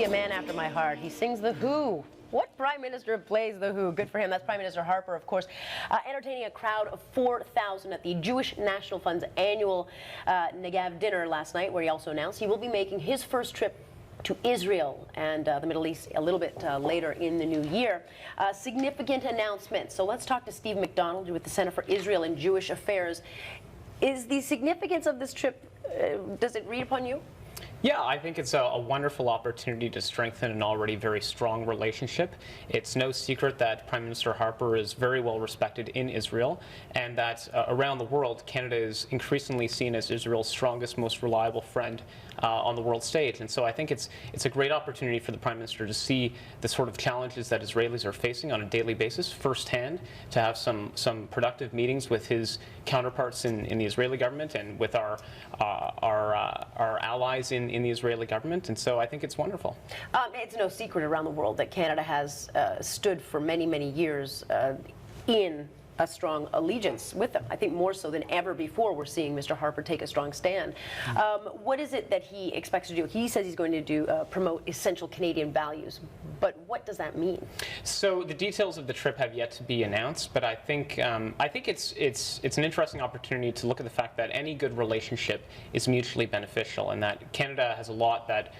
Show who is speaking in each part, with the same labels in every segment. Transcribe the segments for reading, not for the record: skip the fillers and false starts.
Speaker 1: see a man after my heart. He sings The Who. What prime minister plays The Who? Good for him. That's Prime Minister Harper, of course, entertaining a crowd of 4,000 at the Jewish National Fund's annual Nagav dinner last night, where he also announced he will be making his first trip to Israel and the Middle East a little bit later in the new year. Significant announcement. So let's talk to Steve McDonald with the Center for Israel and Jewish Affairs. Is the significance of this trip, does it read upon you?
Speaker 2: Yeah, I think it's a wonderful opportunity to strengthen an already very strong relationship. It's no secret that Prime Minister Harper is very well respected in Israel, and that around the world, Canada is increasingly seen as Israel's strongest, most reliable friend on the world stage. And so I think it's a great opportunity for the Prime Minister to see the sort of challenges that Israelis are facing on a daily basis firsthand, to have some productive meetings with his counterparts in the Israeli government and with our allies in the Israeli government, and so I think it's wonderful.
Speaker 1: It's no secret around the world that Canada has stood for many, many years in a strong allegiance with them. I think more so than ever before we're seeing Mr. Harper take a strong stand. What is it that he expects to do? He says he's going to do promote essential Canadian values, but what does that mean? So
Speaker 2: the details of the trip have yet to be announced, but I think it's an interesting opportunity to look at the fact that any good relationship is mutually beneficial, and that Canada has a lot that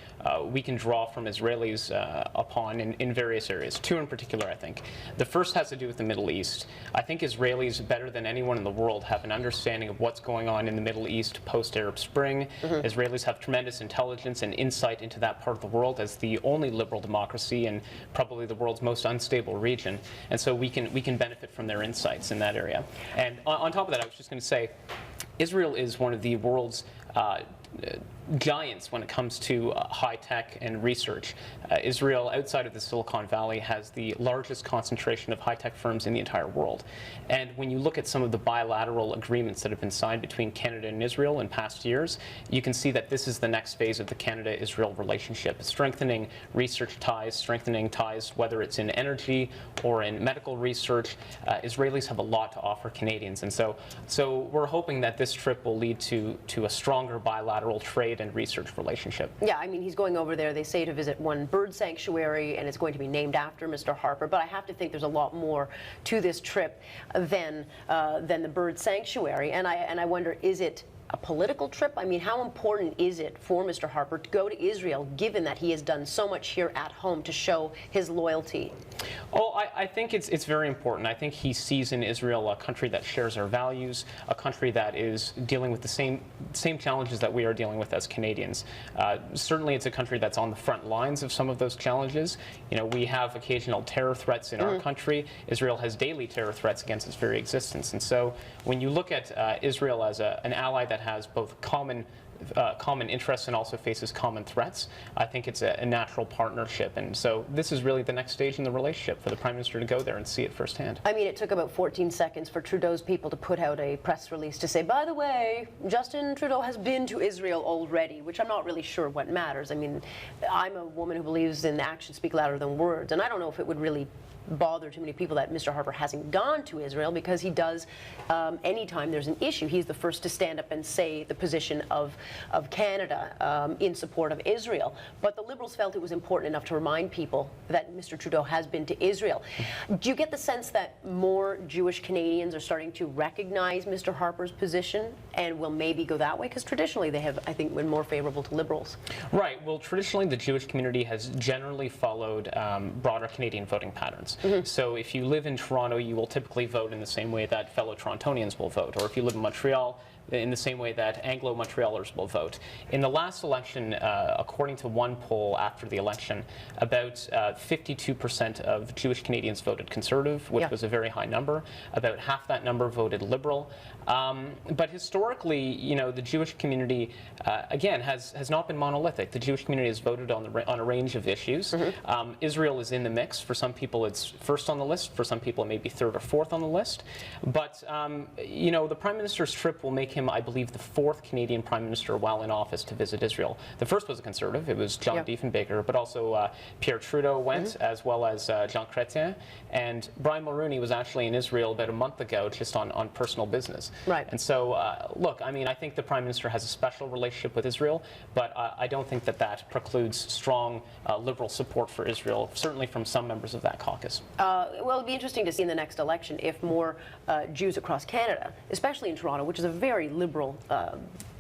Speaker 2: we can draw from Israelis upon in various areas. Two in particular, I think. The first has to do with the Middle East. I think Israelis, better than anyone in the world, have an understanding of what's going on in the Middle East post-Arab Spring. Israelis have tremendous intelligence and insight into that part of the world as the only liberal democracy in probably the world's most unstable region. And so we can benefit from their insights in that area. And on top of that, I was just going to say, Israel is one of the world's giants when it comes to high tech and research. Israel, outside of the Silicon Valley, has the largest concentration of high tech firms in the entire world. And when you look at some of the bilateral agreements that have been signed between Canada and Israel in past years, you can see that this is the next phase of the Canada-Israel relationship, strengthening research ties, strengthening ties whether it's in energy or in medical research. Israelis have a lot to offer Canadians, and so we're hoping that this trip will lead to a stronger bilateral trade and research relationship. Yeah, I mean, he's going over there, they say, to visit one bird sanctuary, and it's going to be named after Mr. Harper, but I have to think there's a lot more to this trip than the bird sanctuary, and I wonder, is it a political trip? I mean, how important is it for Mr. Harper to go to Israel, given that he has done so much here at home to show his loyalty? Oh, I think it's very important. I think he sees in Israel a country that shares our values, a country that is dealing with the same challenges that we are dealing with as Canadians. Certainly, it's a country that's on the front lines of some of those challenges. You know, we have occasional terror threats in our country. Israel has daily terror threats against its very existence. And so when you look at Israel as an ally that has both common interests and also faces common threats, I think it's a natural partnership. And so this is really the next stage in the relationship for the Prime Minister to go there and see it firsthand.
Speaker 1: I mean, it took about 14 seconds for Trudeau's people to put out a press release to say, by the way, Justin Trudeau has been to Israel already, which I'm not really sure what matters. I mean, I'm a woman who believes in actions speak louder than words, and I don't know if it would really bother too many people that Mr. Harper hasn't gone to Israel, because he does, anytime there's an issue, he's the first to stand up and say the position of Canada in support of Israel. But the Liberals felt it was important enough to remind people that Mr. Trudeau has been to Israel. Do you get the sense that more Jewish Canadians are starting to recognize Mr. Harper's position and will maybe go that way? Because traditionally they have, I think, been more favorable to Liberals.
Speaker 2: Right. Well, traditionally the Jewish community has generally followed broader Canadian voting patterns. So if you live in Toronto, you will typically vote in the same way that fellow Torontonians will vote. Or if you live in Montreal, in the same way that Anglo-Montrealers will vote. In the last election, according to one poll after the election, about 52% of Jewish Canadians voted Conservative, which was a very high number. About half that number voted Liberal. But historically, you know, the Jewish community, again, has not been monolithic. The Jewish community has voted on a range of issues. Israel is in the mix. For some people, it's first on the list. For some people, it may be third or fourth on the list. But, you know, the Prime Minister's trip will make him him, I believe, the 4th Canadian Prime Minister while in office to visit Israel. The first was a Conservative. It was John Diefenbaker, but also Pierre Trudeau went, as well as Jean Chrétien. And Brian Mulroney was actually in Israel about a month ago just on personal business.
Speaker 1: Right.
Speaker 2: And so, look, I mean, I think the Prime Minister has a special relationship with Israel, but I don't think that precludes strong Liberal support for Israel, certainly from some members of that caucus.
Speaker 1: Well, it'll be interesting to see in the next election if more Jews across Canada, especially in Toronto, which is a very liberal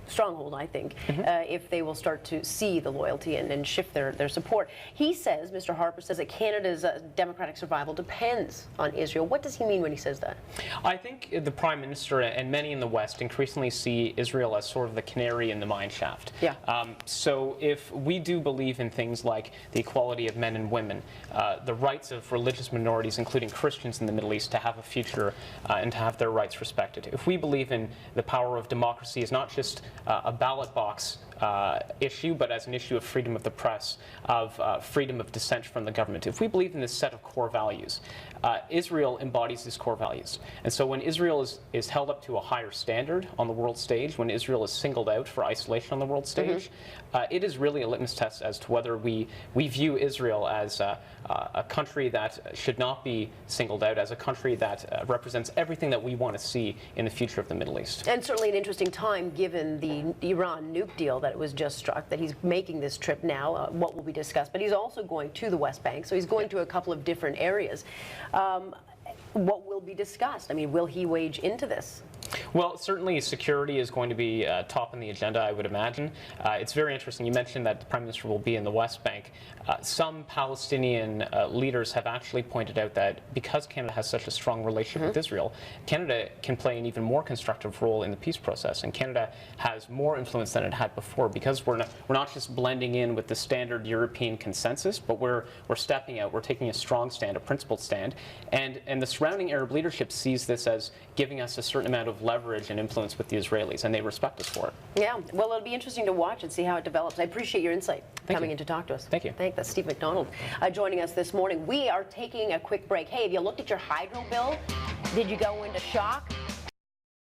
Speaker 1: stronghold, I think, if they will start to see the loyalty and shift their support. He says, Mr. Harper says, that Canada's democratic survival depends on Israel. What does he mean when he says that?
Speaker 2: I think the Prime Minister and many in the West increasingly see Israel as sort of the canary in the mine shaft.
Speaker 1: Yeah.
Speaker 2: So if we do believe in things like the equality of men and women, the rights of religious minorities, including Christians in the Middle East, to have a future and to have their rights respected, if we believe in the power of democracy as not just a ballot box issue, but as an issue of freedom of the press, of freedom of dissent from the government. If we believe in this set of core values, Israel embodies these core values. And so when Israel is held up to a higher standard on the world stage, when Israel is singled out for isolation on the world stage, it is really a litmus test as to whether we view Israel as a country that should not be singled out, as a country that represents everything that we want to see in the future of the Middle East.
Speaker 1: And certainly an interesting time given the Iran nuke deal that was just struck, that he's making this trip now, what will be discussed. But he's also going to the West Bank, so he's going to a couple of different areas. What will be discussed? I mean, will he wage into this?
Speaker 2: Well, certainly security is going to be top on the agenda, I would imagine. It's very interesting. You mentioned that the Prime Minister will be in the West Bank. Some Palestinian leaders have actually pointed out that because Canada has such a strong relationship with Israel, Canada can play an even more constructive role in the peace process. And Canada has more influence than it had before because we're not just blending in with the standard European consensus, but we're stepping out. We're taking a strong stand, a principled stand. And the surrounding Arab leadership sees this as giving us a certain amount of leverage and influence with the Israelis, and they respect us for it.
Speaker 1: Yeah, well, it'll be interesting to watch and see how it develops. I appreciate your insight coming in to talk to us.
Speaker 2: Thank you.
Speaker 1: That's Steve McDonald joining us this morning. We are taking a quick break. Hey, have you looked at your hydro bill? Did you go into shock?